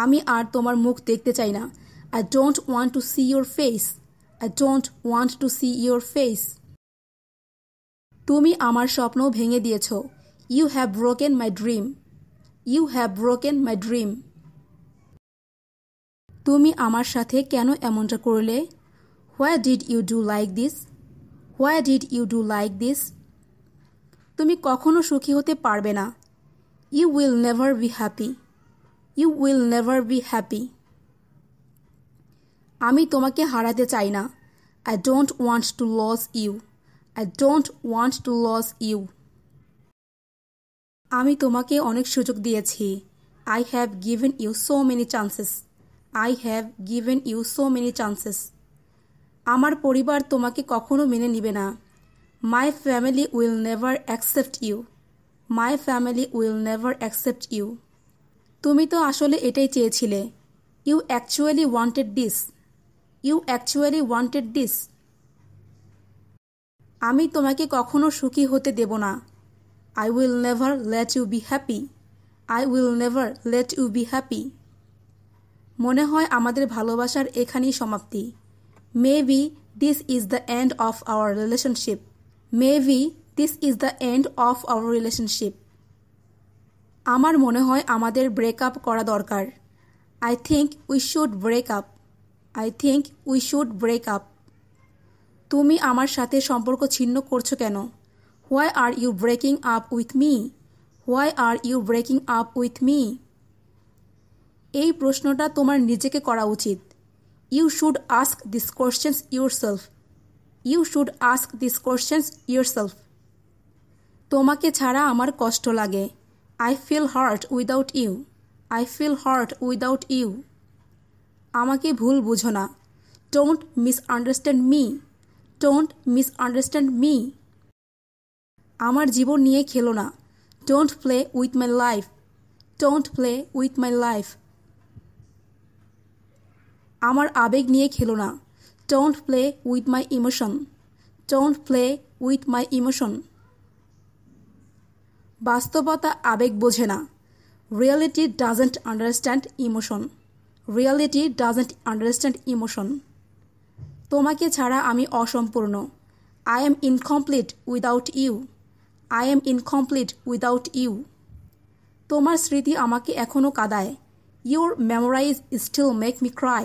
আমি আর তোমার মুখ দেখতে চাই না। I don't want to see your face. I don't want to see your face. তুমি আমার স্বপ্ন ভেঙে দিয়েছ। You have broken my dream. You have broken my dream. তুমি আমার সাথে কেন এমনটা করলে? Why did you do like this? Why did you do like this? তুমি কখনো সুখী হতে পারবে না। You will never be happy. You will never be happy. আমি তোমাকে হারাতে চাই না। I don't want to lose you. I don't want to lose you. আমি তোমাকে অনেক সুযোগ দিয়েছি। I have given you so many chances. I have given you so many chances. আমার পরিবার তোমাকে কখনো মেনে নিবে না। My family will never accept you. My family will never accept you. তুমি তো আসলে এটাই চেয়েছিলে। You actually wanted this. You actually wanted this. আমি তোমাকে কখনো সুখী হতে দেব না। I will never let you be happy. I will never let you be happy. মনে হয় আমাদের ভালোবাসার এখানেই সমাপ্তি। Maybe this is the end of our relationship. Maybe this is the end of our relationship. আমার মনে হয় আমাদের ব্রেকআপ করা দরকার। I think we should break up. I think we should break up. তুমি আমার সাথে সম্পর্ক ছিন্ন করছো কেন? Why are you breaking up with me? Why are you breaking up with me? এই প্রশ্নটা তোমার নিজেকে করা উচিত। You should ask these questions yourself. You should ask these questions yourself. তোমাকে ছাড়া আমার কষ্ট লাগে। I feel hurt without you. I feel hurt without you. আমাকে ভুল বুঝো না। Don't misunderstand me. Don't misunderstand me. আমার জীবন নিয়ে খেলো না। Don't play with my life. Don't play with my life. আমার আবেগ নিয়ে খেলো না। Don't play with my emotion. Don't play with my emotion. বাস্তবতা আবেগ বোঝে না। Reality doesn't understand emotion. Reality doesn't understand emotion. তোমাকে ছাড়া আমি অসম্পূর্ণ। I am incomplete without you. I am incomplete without you. তোমার স্মৃতি আমাকে এখনো কাঁদায়। Your memories still make me cry.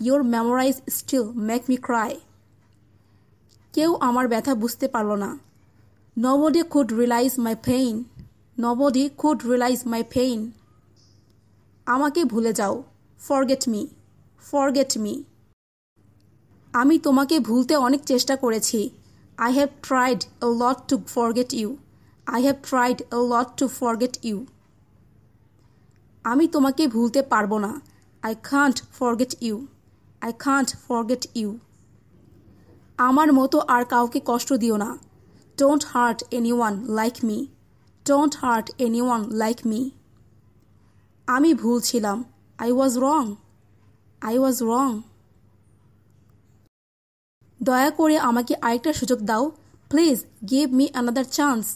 Your memories still make me cry. কেউ আমার ব্যথা বুঝতে পারল না। Nobody could realize my pain. Nobody could realize my pain. আমাকে ভুলে যাও। Forget me. Forget me. আমি তোমাকে ভুলতে অনেক চেষ্টা করেছি। I have tried a lot to forget you. I have tried a lot to forget you. আমি তোমাকে ভুলতে পারবো না। I can't forget you. I can't forget you. আমার মতো আর কাউকে কষ্ট দিও না। Don't hurt anyone like me. Don't hurt anyone like me. আমি ভুল ছিলাম। I was wrong. I was wrong. দয়া করে আমাকে আরেকটা সুযোগ দাও। Please give me another chance.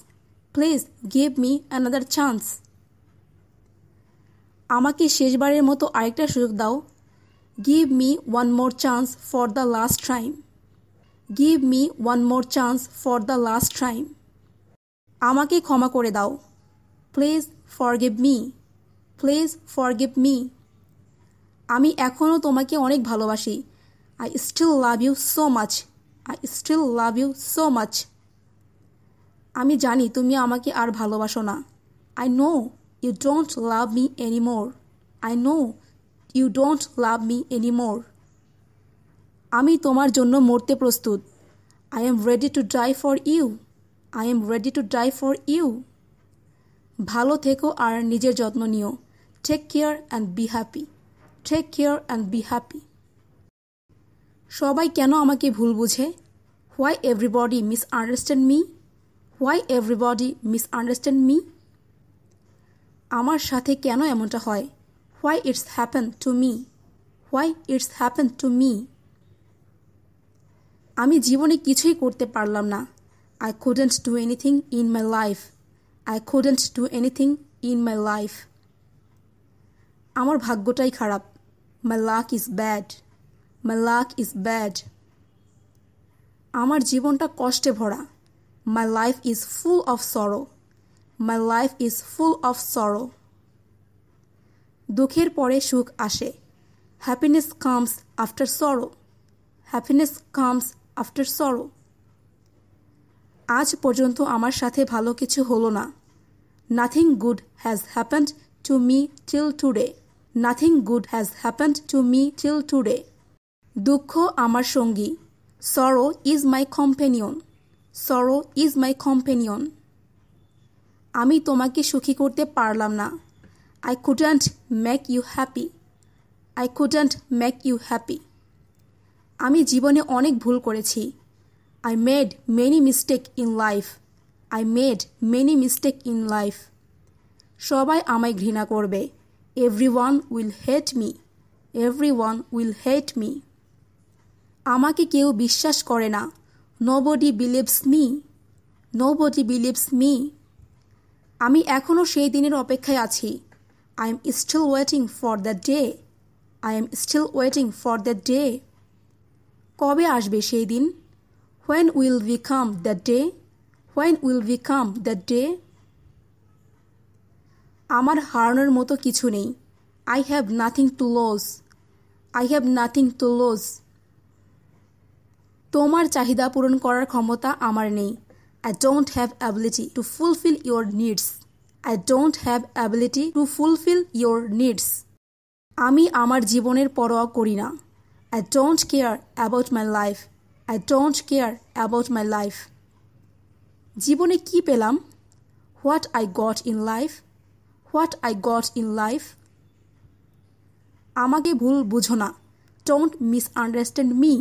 Please give me another chance. আমাকে শেষবারের মতো আরেকটা সুযোগ দাও। Give me one more chance for the last time. Give me one more chance for the last time. আমাকে ক্ষমা করে দাও। Please forgive me. Please forgive me. আমি এখনও তোমাকে অনেক ভালোবাসি। I still love you so much. I still love you so much. আমি জানি তুমি আমাকে আর ভালোবাসো না। I know you don't love me anymore. I know you don't love me anymore. আমি তোমার জন্য মরতে প্রস্তুত। I am ready to die for you. I am ready to die for you. ভালো থেকো আর নিজের যত্ন নিও। Take care and be happy. Take care and be happy. সবাই কেন আমাকে ভুল বুঝে? Why everybody misunderstand me? Why everybody misunderstand me? আমার সাথে কেন এমনটা হয়? Why it's happened to me? Why it's happened to me? আমি জীবনে কিছুই করতে পারলাম না। I couldn't do anything in my life. I couldn't do anything in my life. আমার ভাগ্যটাই খারাপ। My luck is bad. My luck is bad. আমার জীবনটা কষ্টে ভরা। My life is full of sorrow. My life is full of sorrow. দুঃখের পরে সুখ আসে। Happiness comes after sorrow. Happiness comes after sorrow. আজ পর্যন্ত আমার সাথে ভালো কিছু হলো না। Nothing good has happened to me till today. Nothing good has happened to me till today. দুঃখ আমার সঙ্গী। Sorrow is my companion. Sorrow is my companion. আমি তোমাকে সুখী করতে পারলাম না। I couldn't make you happy. I couldn't make you happy. আমি জীবনে অনেক ভুল করেছি। I made many mistakes in life. I made many mistakes in life. সবাই আমায় ঘৃণা করবে। Everyone will hate me. Everyone will hate me. আমাকে কেউ বিশ্বাস করে না। Nobody believes me. Nobody believes me. আমি এখনো সেই দিনের অপেক্ষায় আছি। I am still waiting for that day. I am still waiting for that day. কবে আসবে সেই দিন? When will we come that day? When will we come that day? আমার হারানোর মতো কিছু নেই। I have nothing to lose. I have nothing to lose. তোমার চাহিদা পূরণ করার ক্ষমতা আমার নেই। I don't have ability to fulfill your needs. I don't have ability to fulfill your needs. আমি আমার জীবনের পরোয়া করি না। I don't care about my life. I don't care about my life. জীবনে কি পেলাম? What I got in life. What I got in life. আমাকে ভুল বুঝো না। Don't misunderstand me.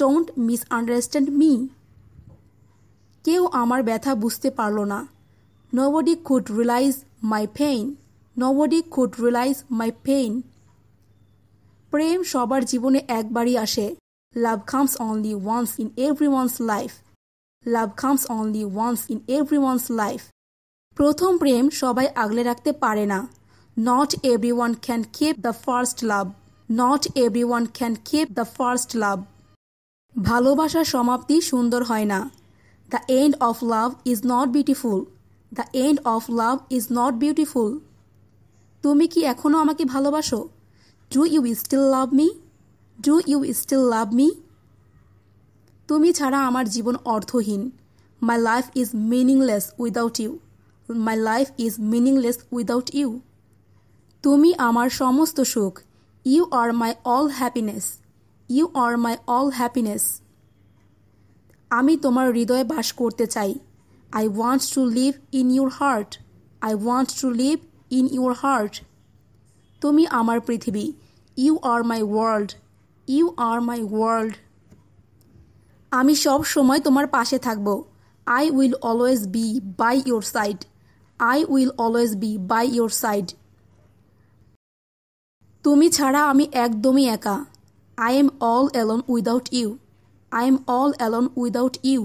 Don't misunderstand me. কেউ আমার ব্যথা বুঝতে পারল না। Nobody could realize my pain. Nobody could realize my pain. প্রেম সবার জীবনে একবারই আসে। Love comes only once in everyone's life. Love comes only once in everyone's life. প্রথম প্রেম সবাই আগলে রাখতে পারে না। Not everyone can keep the first love. Not everyone can keep the first love. ভালোবাসার সমাপ্তি সুন্দর হয় না। The end of love is not beautiful. The end of love is not beautiful. তুমি কি এখনো আমাকে ভালোবাসো? Do you still love me? Do you still love me? তুমি ছাড়া আমার জীবন অর্থহীন। My life is meaningless without you. My life is meaningless without you. তুমি আমার সমস্ত সুখ। You are my all happiness. You are my all happiness. আমি তোমার হৃদয়ে বাস করতে চাই। I want to live in your heart. I want to live in your heart. তুমি আমার পৃথিবী। You are my world. You are my world. আমি সব সময় তোমার পাশে থাকব। I will always be by your side. I will always be by your side. তুমি ছাড়া আমি একদমই একা। I am all alone without you. I am all alone without you.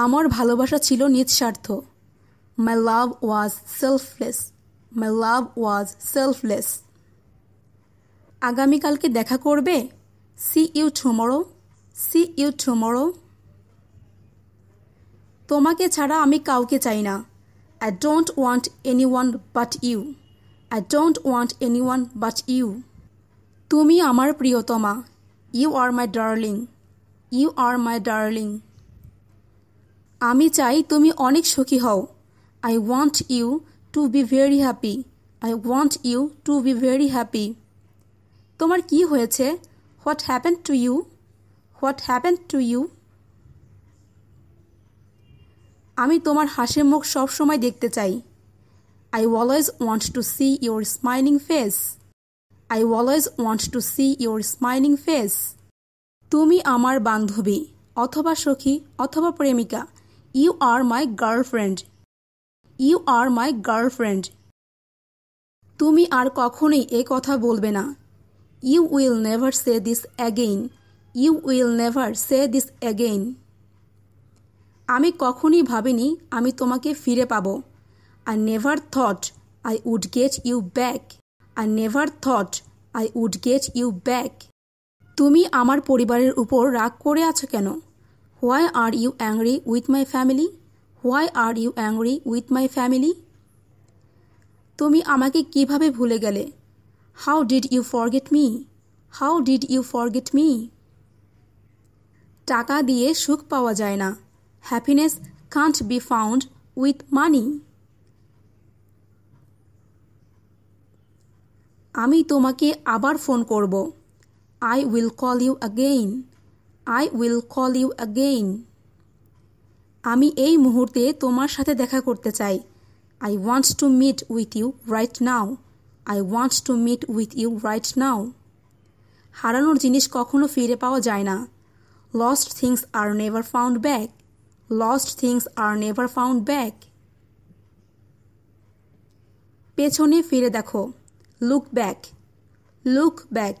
আমার ভালোবাসা ছিল নিঃস্বার্থ। My love was selfless. My love was selfless. আগামীকালকে দেখা করবে? See you tomorrow. See you tomorrow. তোমাকে ছাড়া আমি কাউকে চাই না। I don't want anyone but you. I don't want anyone but you. তুমি আমার প্রিয়তমা। You are my darling. You are my darling. আমি চাই তুমি অনেক সুখী হও। I want you to be very happy. I want you to be very happy. তোমার কি হয়েছে? What happened to you? What happened to you? আমি তোমার হাসির মুখ সব সময় দেখতে চাই। I always want to see your smiling face. I always want to see your smiling face. তুমি আমার বান্ধবী অথবা সখী অথবা প্রেমিকা। You are my girlfriend. You are my girlfriend. তুমি আর কখনোই এই কথা বলবে না। You will never say this again. You will never say this again. আমি কখনোই ভাবিনি আমি তোমাকে ফিরে পাবো। I never thought I would get you back. I never thought I would get you back. তুমি আমার পরিবারের উপর রাগ করে আছো কেন? Why are you angry with my family? Why are you angry with my family? তুমি আমাকে কিভাবে ভুলে গেলে? How did you forget me? How did you forget me? টাকা দিয়ে সুখ পাওয়া যায় না। Happiness can't be found with money. আমি তোমাকে আবার ফোন করব। I will call you again. I will call you again. আমি এই মুহূর্তে তোমার সাথে দেখা করতে চাই। I want to meet with you right now. I want to meet with you right now. হারানোর জিনিস কখনো ফিরে পাওয়া যায় না। Lost things are never found back. Lost things are never found back. পেছনে ফিরে দেখো। Look back. Look back.